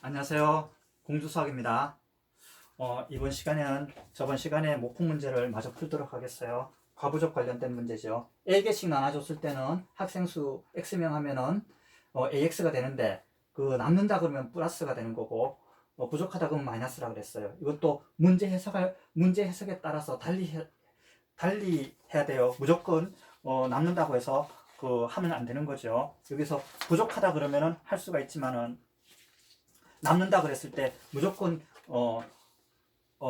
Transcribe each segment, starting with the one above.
안녕하세요. 공주수학입니다. 이번 시간에는 저번 시간에 모품 문제를 마저 풀도록 하겠어요. 과부족 관련된 문제죠. A개씩 나눠줬을 때는 학생수 X명 하면은 AX가 되는데 그 남는다 그러면 플러스가 되는 거고 부족하다 그러면 마이너스라 그랬어요. 이것도 문제 해석에 따라서 달리 해야 돼요. 무조건 남는다고 해서 하면 안 되는 거죠. 여기서 부족하다 그러면은 할 수가 있지만은 남는다 그랬을 때 무조건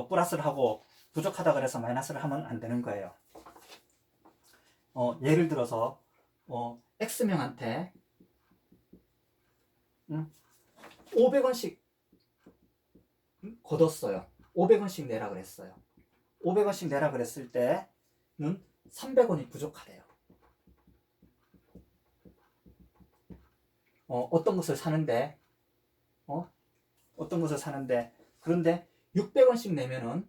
플러스를 하고 부족하다 그래서 마이너스를 하면 안 되는 거예요. 예를 들어서 X명한테 500원씩 걷었어요. 500원씩 내라 그랬어요. 500원씩 내라 그랬을 때는 300원이 부족하대요. 어떤 것을 사는데 그런데 600원씩 내면은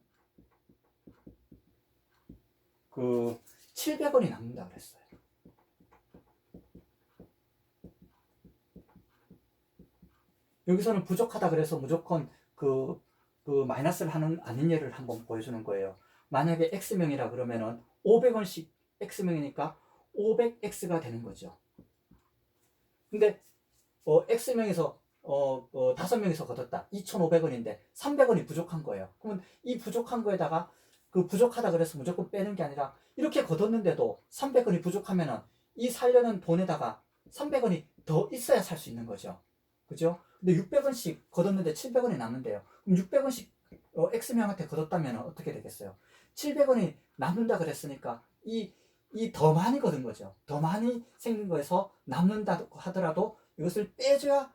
700원이 남는다 그랬어요. 여기서는 부족하다 그래서 무조건 마이너스를 하는 아닌 예를 한번 보여주는 거예요. 만약에 X명이라 그러면은 500원씩 X명이니까 500X가 되는 거죠. 근데 X명에서 5명이서 걷었다. 2,500원인데 300원이 부족한 거예요. 그러면 이 부족한 거에다가 부족하다 그래서 무조건 빼는 게 아니라 이렇게 걷었는데도 300원이 부족하면은 이 살려는 돈에다가 300원이 더 있어야 살 수 있는 거죠. 그죠? 근데 600원씩 걷었는데 700원이 남는데요. 그럼 600원씩 X명한테 걷었다면 어떻게 되겠어요? 700원이 남는다 그랬으니까 이 더 많이 걷은 거죠. 더 많이 생긴 거에서 남는다 하더라도 이것을 빼줘야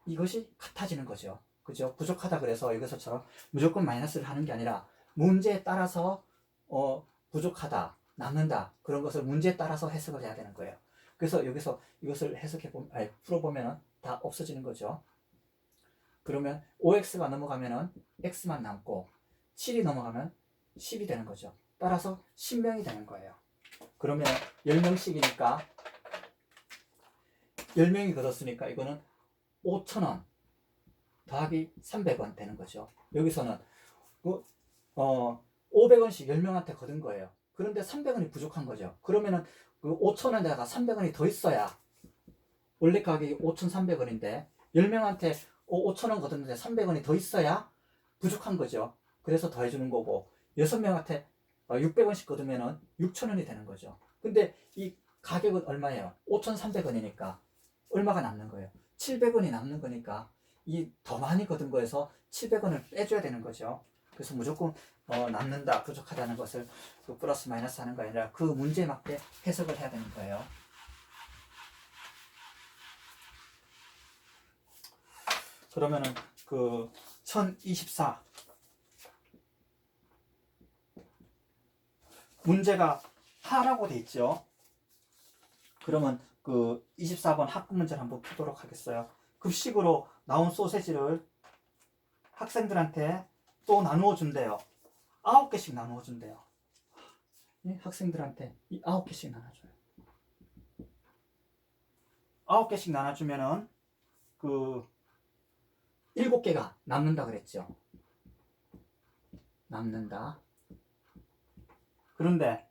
이것이 같아지는 거죠. 그죠? 부족하다 그래서 이것처럼 무조건 마이너스를 하는 게 아니라 문제에 따라서 부족하다, 남는다 그런 것을 문제에 따라서 해석을 해야 되는 거예요. 그래서 여기서 이것을 풀어보면 다 없어지는 거죠. 그러면 5x가 넘어가면은 x만 남고 7이 넘어가면 10이 되는 거죠. 따라서 10명이 되는 거예요. 그러면 10명씩이니까 10명이 걷었으니까 이거는 5,000원 더하기 300원 되는 거죠. 여기서는 500원씩 10명한테 거둔 거예요. 그런데 300원이 부족한 거죠. 그러면은 5,000원에다가 300원이 더 있어야 원래 가격이 5,300원인데 10명한테 5,000원 거뒀는데 300원이 더 있어야 부족한 거죠. 그래서 더해주는 거고 6명한테 600원씩 거두면은 6,000원이 되는 거죠. 근데 이 가격은 얼마예요? 5,300원이니까 얼마가 남는 거예요? 700원이 남는 거니까 이 더 많이 거둔 거에서 700원을 빼줘야 되는 거죠. 그래서 무조건 남는다, 부족하다는 것을 플러스 마이너스 하는 거 아니라 그 문제에 맞게 해석을 해야 되는 거예요. 그러면은 1024 문제가 하라고 돼 있죠. 그러면 24번 학급 문제를 한번 푸도록 하겠어요. 급식으로 나온 소세지를 학생들한테 또 나누어 준대요. 9개씩 나누어 준대요. 학생들한테 이 9개씩 나눠줘요. 9개씩 나눠주면은 7개가 남는다 그랬죠. 남는다. 그런데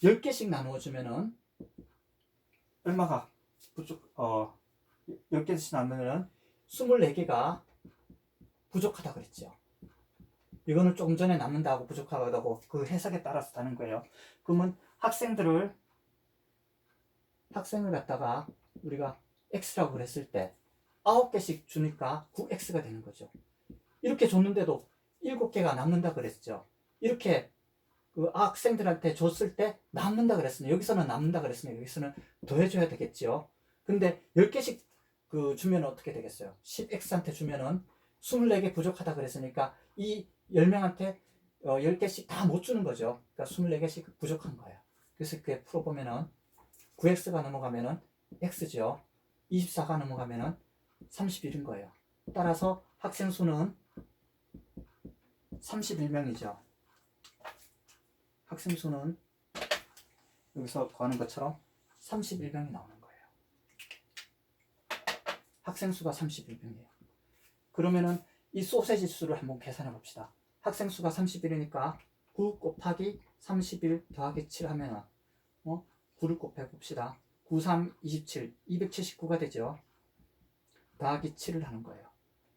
10개씩 나누어 주면은 얼마가 부족 10개씩 나누면은 24개가 부족하다 그랬죠. 이거는 조금 전에 남는다고 부족하다고 그 해석에 따라서 다는 거예요. 그러면 학생을 갖다가 우리가 x라고 그랬을 때 9개씩 주니까 9x가 되는 거죠. 이렇게 줬는데도 7개가 남는다 그랬죠. 이렇게 학생들한테 줬을 때 남는다 그랬으니 여기서는 남는다 그랬으니 여기서는 더해줘야 되겠죠. 근데 10개씩 주면 어떻게 되겠어요? 10x한테 주면은 24개 부족하다 그랬으니까 이 10명한테 10개씩 다 못 주는 거죠. 그러니까 24개씩 부족한 거예요. 그래서 그게 풀어보면은 9x가 넘어가면은 x죠. 24가 넘어가면은 31인 거예요. 따라서 학생 수는 31명이죠. 학생 수는 여기서 구하는 것처럼 31명이 나오는 거예요. 학생 수가 31명이에요. 그러면은 이 소세지 수를 한번 계산해 봅시다. 학생 수가 31이니까 9 곱하기 31 더하기 7 하면은 9를 곱해 봅시다. 9, 3, 27, 279가 되죠. 더하기 7을 하는 거예요.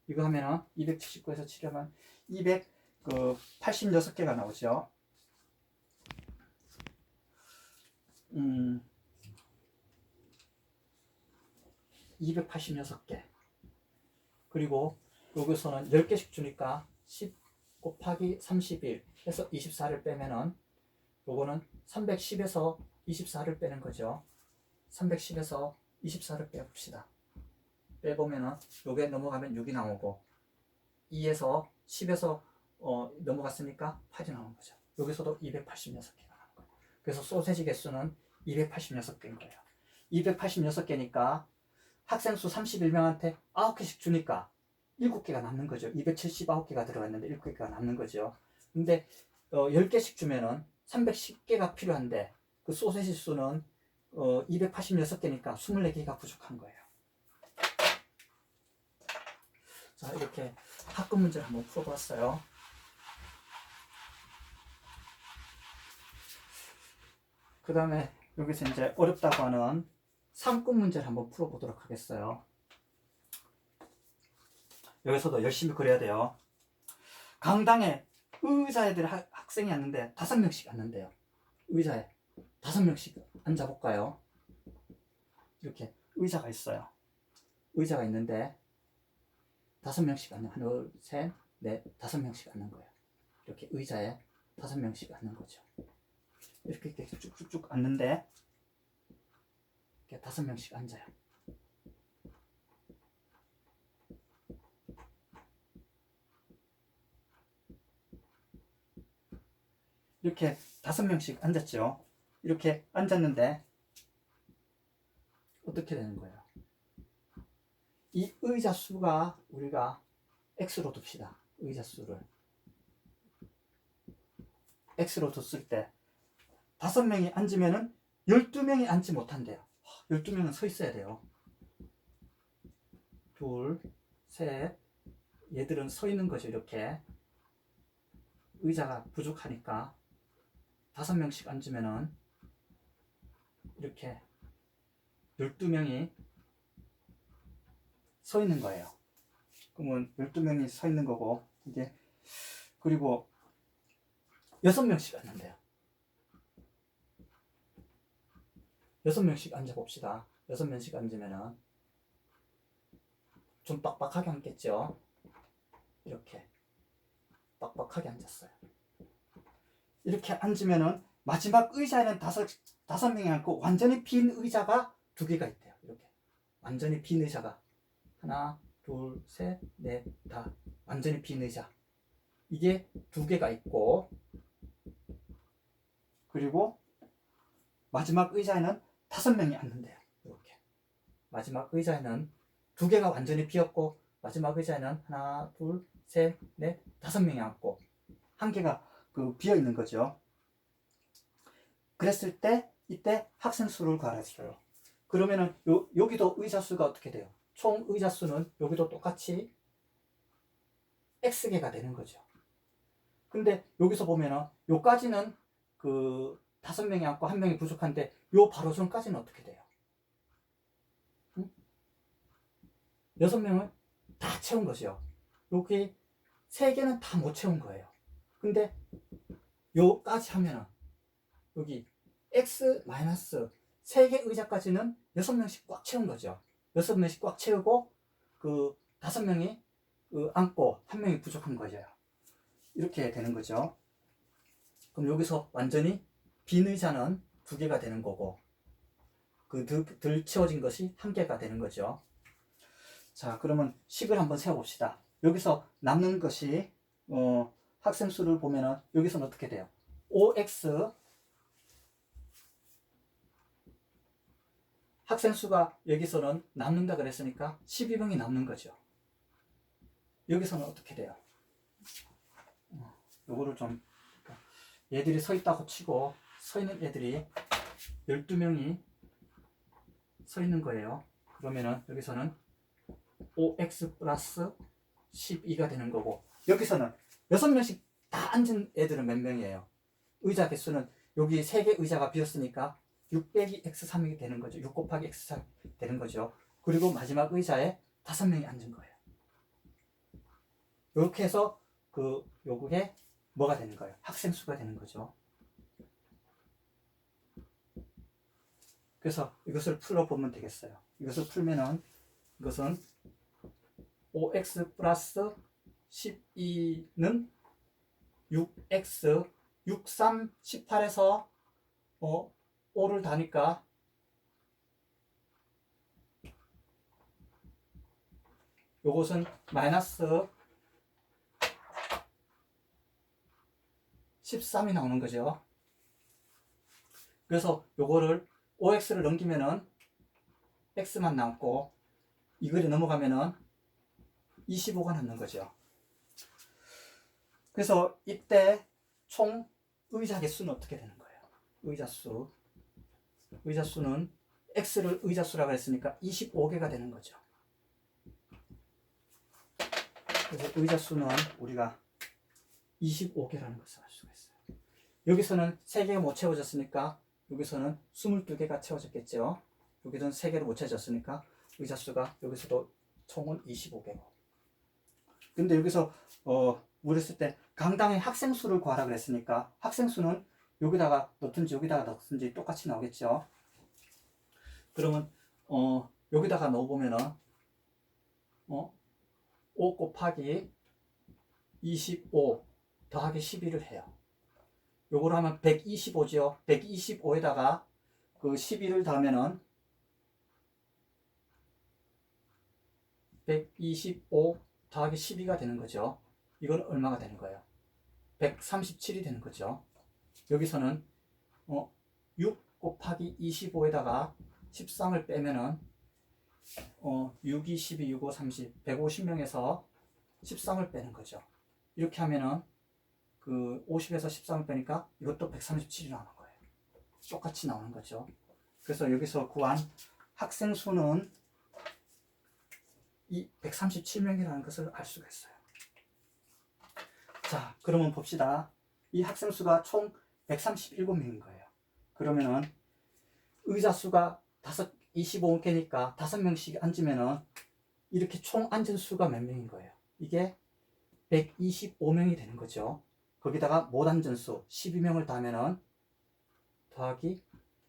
이거 하면은 279에서 7 하면 286개가 나오죠. 286개. 그리고 여기서는 10개씩 주니까 10 곱하기 31 해서 24를 빼면은 요거는 310에서 24를 빼는 거죠. 310에서 24를 빼봅시다. 빼보면은 요게 넘어가면 6이 나오고 2에서 10에서 넘어갔으니까 8이 나오는 거죠. 여기서도 286개가 나오는 거예요. 그래서 소세지 개수는 286개인 거예요. 286개니까 학생 수 31명한테 9개씩 주니까 7개가 남는 거죠. 279개가 들어갔는데 7개가 남는 거죠. 근데 10개씩 주면은 310개가 필요한데 그 소세지 수는 286개니까 24개가 부족한 거예요. 자, 이렇게 학급 문제를 한번 풀어봤어요. 그 다음에 여기서 이제 어렵다고 하는 3급 문제를 한번 풀어보도록 하겠어요. 여기서도 열심히 그려야 돼요. 강당에 의자애들 학생이 앉는데 5명씩 앉는데요. 의자에 5명씩 앉아볼까요? 이렇게 의자가 있어요. 의자가 있는데 5명씩 앉는, 하나, 둘, 셋, 넷, 5명씩 앉는 거예요. 이렇게 의자에 5명씩 앉는 거죠. 이렇게 쭉쭉쭉 앉는데 이렇게 5명씩 앉아요. 이렇게 5명씩 앉았죠. 이렇게 앉았는데 어떻게 되는 거예요? 이 의자 수가 우리가 x로 둡시다. 의자 수를 x로 뒀을 때 5명이 앉으면은 12명이 앉지 못한대요. 12명은 서 있어야 돼요. 둘, 셋, 얘들은 서 있는 거죠. 이렇게 의자가 부족하니까 5명씩 앉으면은 이렇게 12명이 서 있는 거예요. 그러면 12명이 서 있는 거고, 이게, 그리고 6명씩 앉는데요. 6명씩 앉아봅시다. 6명씩 앉으면은 좀 빡빡하게 앉겠죠? 이렇게 빡빡하게 앉았어요. 이렇게 앉으면은 마지막 의자에는 5명이 앉고 완전히 빈 의자가 2개가 있대요. 이렇게 완전히 빈 의자가 하나, 둘, 셋, 넷, 다 완전히 빈 의자. 이게 2개가 있고, 그리고 마지막 의자에는 5명이 앉는데요. 이렇게 마지막 의자에는 2개가 완전히 비었고, 마지막 의자에는 하나, 둘, 셋, 넷, 5명이 앉고 1개가 비어 있는 거죠. 그랬을 때 이때 학생 수를 구하랬어요. 그러면은 여기도 의자 수가 어떻게 돼요? 총 의자 수는 여기도 똑같이 x개가 되는 거죠. 근데 여기서 보면은 요까지는 5명이 앉고 1명이 부족한데 요 바로 전까지는 어떻게 돼요? 6명을 다 채운 거죠. 여기 3개는 다 못 채운 거예요. 근데 요까지 하면은 여기 x 마이너스 3개 의자까지는 6명씩 꽉 채운 거죠. 6명씩 꽉 채우고 5명이 앉고 1명이 부족한 거죠. 이렇게 되는 거죠. 그럼 여기서 완전히 빈 의자는 2개가 되는 거고 덜 채워진 것이 1개가 되는 거죠. 자, 그러면 식을 한번 세워봅시다. 여기서 남는 것이 학생 수를 보면은 여기서는 어떻게 돼요? 5x 학생 수가 여기서는 남는다 그랬으니까 12명이 남는 거죠. 여기서는 어떻게 돼요? 요거를 좀 얘들이 서 있다고 치고 서 있는 애들이 12명이 서 있는 거예요. 그러면은 여기서는 5x 플러스 12가 되는 거고, 여기서는 6명씩 다 앉은 애들은 몇 명이에요? 의자 개수는 여기 3개 의자가 비었으니까 6 빼기 x3이 되는 거죠. 6 곱하기 x3 되는 거죠. 그리고 마지막 의자에 5명이 앉은 거예요. 이렇게 해서 요게 뭐가 되는 거예요? 학생 수가 되는 거죠. 그래서 이것을 풀어보면 되겠어요. 이것을 풀면은 이것은 5x 플러스 12는 6x 6, 3, 18에서 5를 다니까 요것은 마이너스 13이 나오는 거죠. 그래서 요거를 5x를 넘기면은 x만 남고 이 글이 넘어가면은 25가 남는 거죠. 그래서 이때 총 의자 개수는 어떻게 되는 거예요? 의자수는 x를 의자수라고 했으니까 25개가 되는 거죠. 그래서 의자수는 우리가 25개라는 것을 알 수가 있어요. 여기서는 3개가 못 채워졌으니까 여기서는 22개가 채워졌겠죠. 여기서는 3개로 못 채워졌으니까 의자수가 여기서도 총은 25개고. 근데 여기서 물었을 때 강당의 학생 수를 구하라 그랬으니까 학생 수는 여기다가 넣든지 여기다가 넣든지 똑같이 나오겠죠. 그러면 여기다가 넣어보면은 5 곱하기 25 더하기 12를 해요. 요걸 하면 125죠. 125에다가 그 12를 더하면은 125 더하기 12가 되는 거죠. 이건 얼마가 되는 거예요? 137이 되는 거죠. 여기서는 6 곱하기 25에다가 13을 빼면은 6, 2, 12, 6, 5, 30, 150명에서 13을 빼는 거죠. 이렇게 하면은 그 50에서 13을 빼니까 이것도 137이 나오는 거예요. 똑같이 나오는 거죠. 그래서 여기서 구한 학생 수는 이 137명이라는 것을 알 수가 있어요. 자, 그러면 봅시다. 이 학생 수가 총 137명인 거예요. 그러면은 의자 수가 25개니까 5명씩 앉으면은 이렇게 총 앉은 수가 몇 명인 거예요? 이게 125명이 되는 거죠. 거기다가 못 앉은 수 12명을 더하면은 더하기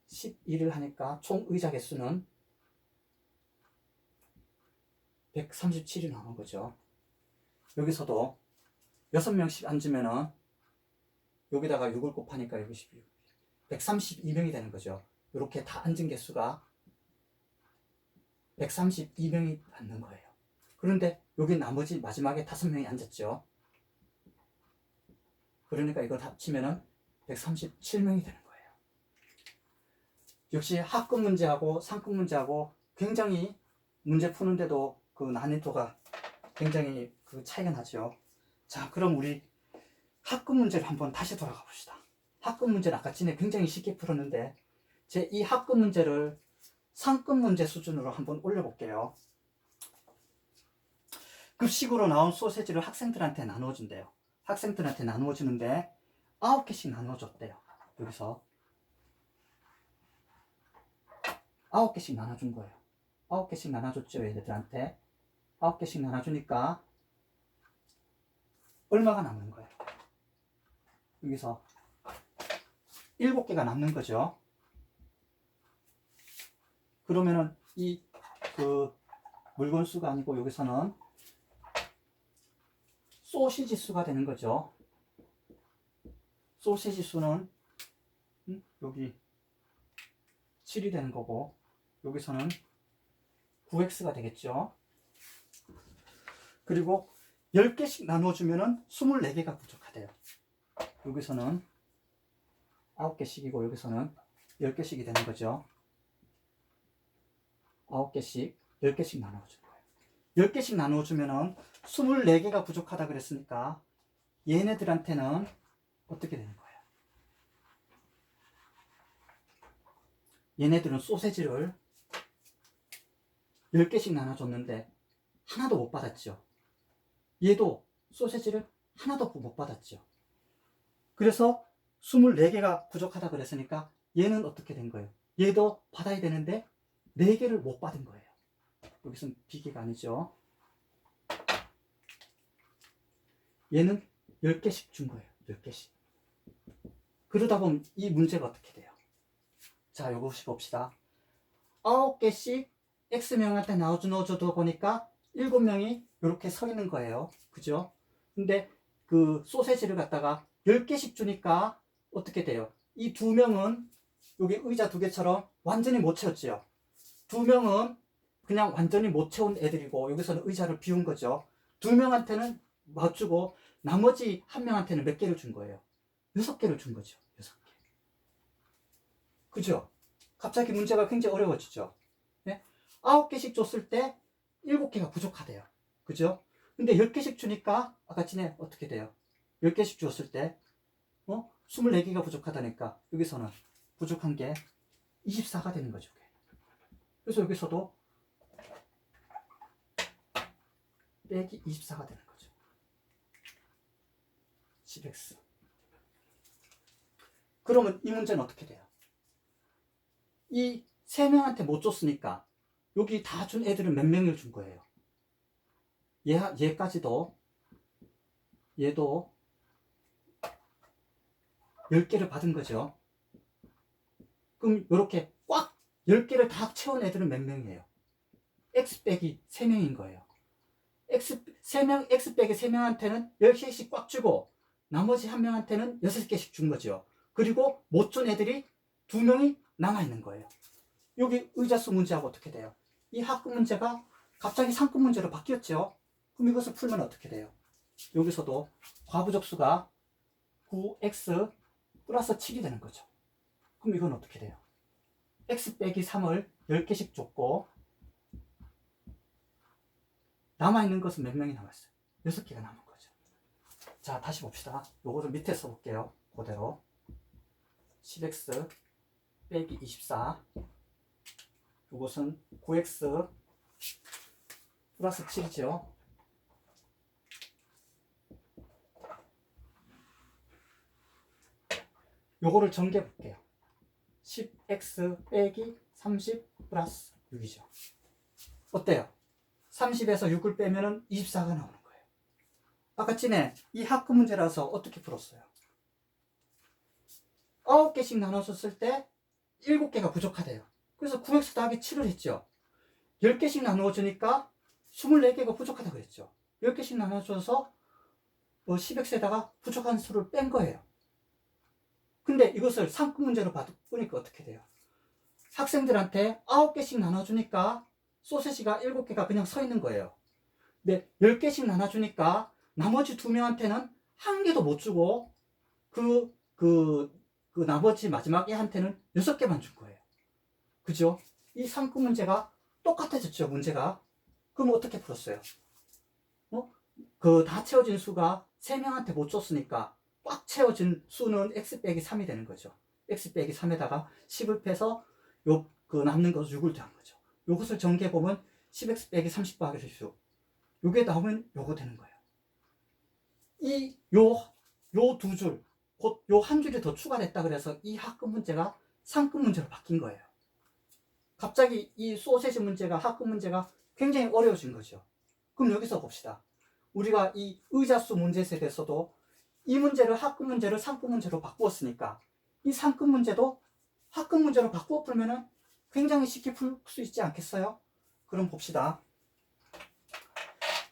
12를 하니까 총 의자 개수는 137이 나오는 거죠. 여기서도 6명씩 앉으면은 여기다가 6을 곱하니까 여기 12, 132명이 되는 거죠. 이렇게 다 앉은 개수가 132명이 앉는 거예요. 그런데 여기 나머지 마지막에 5명이 앉았죠. 그러니까 이걸 합치면은 137명이 되는 거예요. 역시 하급 문제하고 상급 문제하고 굉장히 문제 푸는데도 그 난이도가 굉장히 그 차이가 나죠. 자, 그럼 우리 하급 문제를 한번 다시 돌아가 봅시다. 하급 문제는 아까 전에 굉장히 쉽게 풀었는데 제 이 하급 문제를 상급 문제 수준으로 한번 올려볼게요. 급식으로 나온 소세지를 학생들한테 나누어준대요. 학생들한테 나누어주는데 9개씩 나누어줬대요. 여기서 9개씩 나눠준 거예요. 9개씩 나눠줬죠, 얘들한테. 9개씩 나눠주니까 얼마가 남는 거예요? 여기서 7개가 남는 거죠. 그러면은 그 물건 수가 아니고 여기서는 소시지 수가 되는 거죠. 소시지 수는 여기 7이 되는 거고 여기서는 9x가 되겠죠. 그리고 10개씩 나눠주면은 24개가 부족하대요. 여기서는 9개씩이고 여기서는 10개씩이 되는 거죠. 9개씩 10개씩 나눠주는 거예요. 10개씩 나눠주면은 24개가 부족하다 그랬으니까 얘네들한테는 어떻게 되는 거예요? 얘네들은 소세지를 10개씩 나눠줬는데 하나도 못 받았죠. 얘도 소세지를 하나도 못 받았죠. 그래서 24개가 부족하다 그랬으니까 얘는 어떻게 된 거예요? 얘도 받아야 되는데 4개를 못 받은 거예요. 여기서는 비계가 아니죠. 얘는 10개씩 준 거예요. 10개씩. 그러다 보면 이 문제가 어떻게 돼요? 자, 요것이 봅시다. 9개씩 X명한테 넣어줘도 보니까 7명이 이렇게 서 있는 거예요. 그죠? 근데 그 소세지를 갖다가 10개씩 주니까 어떻게 돼요? 이 2명은 여기 의자 2개처럼 완전히 못 채웠죠. 2명은 그냥 완전히 못 채운 애들이고 여기서는 의자를 비운 거죠. 2명한테는 맞추고 나머지 1명한테는 몇 개를 준 거예요? 6개를 준 거죠. 6개. 그죠? 갑자기 문제가 굉장히 어려워지죠. 네? 9개씩 줬을 때 7개가 부족하대요. 그죠? 근데 10개씩 주니까 아까 전에 어떻게 돼요? 10개씩 줬을 때 24개가 부족하다니까 여기서는 부족한 게 24가 되는 거죠. 그래서 여기서도 빼기 24가 되는 거죠. 10x. 그러면 이 문제는 어떻게 돼요? 이 3명한테 못 줬으니까 여기 다 준 애들은 몇 명을 준 거예요? 얘까지도 얘도 10개를 받은 거죠. 그럼 이렇게 꽉 10개를 다 채운 애들은 몇 명이에요? x 빼기 3명인 거예요. x 빼기 3명한테는 10개씩 꽉 주고 나머지 1명한테는 6개씩 준 거죠. 그리고 못 준 애들이 2명이 남아있는 거예요. 여기 의자수 문제하고 어떻게 돼요? 이 합급 문제가 갑자기 상급 문제로 바뀌었죠. 그럼 이것을 풀면 어떻게 돼요? 여기서도 과부족수가 9x 플러스 7이 되는 거죠. 그럼 이건 어떻게 돼요? x 빼기 3을 10개씩 줬고 남아있는 것은 몇 명이 남았어요? 6개가 남은 거죠. 자, 다시 봅시다. 요거를 밑에 써볼게요. 그대로 10x 빼기 24 요것은 9x 플러스 7이죠. 요거를 정리해 볼게요. 10x 빼기 30 플러스 6이죠. 어때요? 30에서 6을 빼면은 24가 나오는 거예요. 아까 전에 이 합급 문제라서 어떻게 풀었어요? 9개씩 나눠줬을 때 7개가 부족하대요. 그래서 9x 더하기 7을 했죠. 10개씩 나누어주니까 24개가 부족하다고 했죠. 10개씩 나눠줘서 10x에다가 부족한 수를 뺀 거예요. 근데 이것을 상급 문제로 바꾸니까 어떻게 돼요? 학생들한테 9개씩 나눠주니까 소세지가 7개가 그냥 서 있는 거예요. 근데 10개씩 나눠주니까 나머지 2명한테는 1개도 못 주고 그 나머지 마지막 애한테는 6개만 준 거예요. 그죠? 이 상급 문제가 똑같아졌죠, 문제가. 그럼 어떻게 풀었어요? 다 채워진 수가 3명한테 못 줬으니까 꽉 채워진 수는 x 빼기 3이 되는 거죠. x 빼기 3에다가 10을 빼서 남는 것을 6을 더한 거죠. 요것을 전개해보면 10x 빼기 30 더하기 수. 요게 나오면 요거 되는 거예요. 요 두 줄, 곧 요 한 줄이 더 추가됐다 그래서 이 하급 문제가 상급 문제로 바뀐 거예요. 갑자기 이 소세지 문제가 하급 문제가 굉장히 어려워진 거죠. 그럼 여기서 봅시다. 우리가 이 의자수 문제에 대해서도 이 문제를 하급 문제를 상급 문제로 바꾸었으니까 이 상급 문제도 하급 문제로 바꾸어 풀면은 굉장히 쉽게 풀 수 있지 않겠어요? 그럼 봅시다.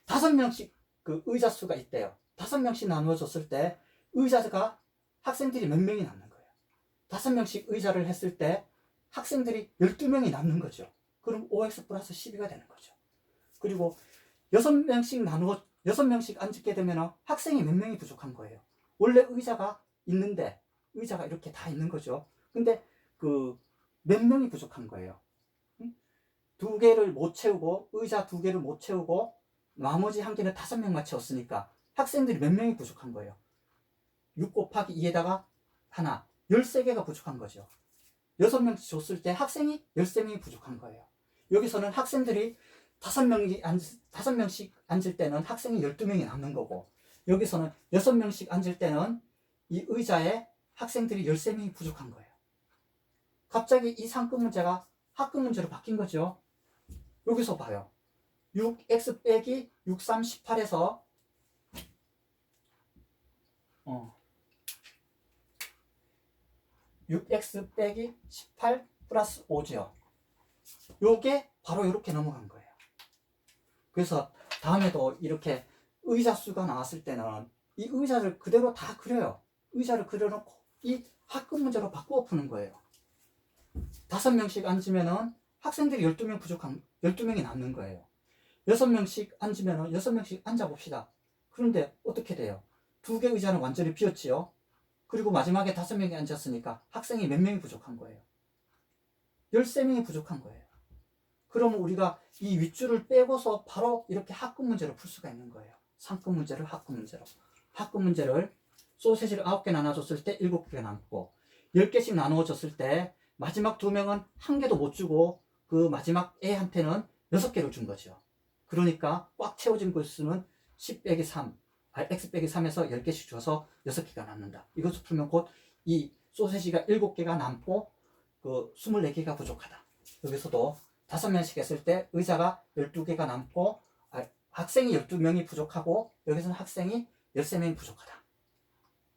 5명씩 그 의자수가 있대요. 5명씩 나누어졌을 때 의자가 학생들이 몇 명이 남는 거예요? 5명씩 의자를 했을 때 학생들이 12명이 남는 거죠. 그럼 5x 플러스 12가 되는 거죠. 그리고 6명씩 앉게 되면 학생이 몇 명이 부족한 거예요. 원래 의자가 있는데 의자가 이렇게 다 있는 거죠. 근데 몇 명이 부족한 거예요. 2개를 못 채우고 의자 2개를 못 채우고 나머지 1개는 5명만 채웠으니까 학생들이 몇 명이 부족한 거예요. 6 곱하기 2에다가 하나 13개가 부족한 거죠. 6명씩 줬을 때 학생이 13명이 부족한 거예요. 여기서는 학생들이 다섯 명씩 앉을 때는 학생이 12명이 남는 거고, 여기서는 6명씩 앉을 때는 이 의자에 학생들이 13명이 부족한 거예요. 갑자기 이 상급 문제가 학급 문제로 바뀐 거죠. 여기서 봐요. 6x 빼기 6, 3, 18에서 6x 빼기 18 플러스 5죠. 요게 바로 이렇게 넘어간 거예요. 그래서 다음에도 이렇게 의자 수가 나왔을 때는 이 의자를 그대로 다 그려요. 의자를 그려놓고 이 학급 문제로 바꾸어 푸는 거예요. 5명씩 앉으면은 학생들이 12명이 남는 거예요. 6명씩 앉으면은 6명씩 앉아봅시다. 그런데 어떻게 돼요? 2개 의자는 완전히 비었지요. 그리고 마지막에 5명이 앉았으니까 학생이 몇 명이 부족한 거예요? 13명이 부족한 거예요. 그러면 우리가 이 윗줄을 빼고서 바로 이렇게 학급 문제를 풀 수가 있는 거예요. 상급 문제를 학급 문제로. 학급 문제를 소세지를 9개 나눠줬을 때 7개가 남고, 10개씩 나누어줬을 때 마지막 2명은 1개도 못 주고 그 마지막 A한테는 6개를 준 거죠. 그러니까 꽉 채워진 글수는 10 빼기 3, x 빼기 3에서 10개씩 줘서 6개가 남는다. 이것을 풀면 곧 이 소세지가 7개가 남고 그 24개가 부족하다. 여기서도 5명씩 했을 때 의자가 12개가 남고 학생이 12명이 부족하고 여기서는 학생이 13명이 부족하다.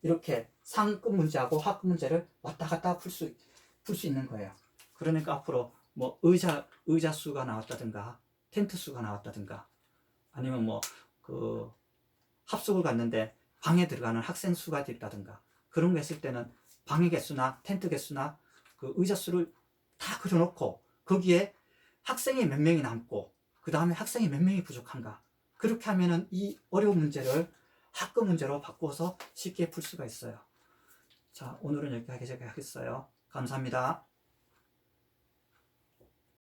이렇게 상급 문제하고 하급 문제를 왔다 갔다 풀 수 있는 거예요. 그러니까 앞으로 뭐 의자 수가 나왔다든가 텐트 수가 나왔다든가 아니면 뭐 그 합숙을 갔는데 방에 들어가는 학생 수가 있다든가 그런 거 했을 때는 방의 개수나 텐트 개수나 그 의자 수를 다 그려놓고 거기에 학생이 몇 명이 남고 그 다음에 학생이 몇 명이 부족한가, 그렇게 하면은 이 어려운 문제를 학급 문제로 바꾸어서 쉽게 풀 수가 있어요. 자, 오늘은 여기까지 하겠어요. 감사합니다.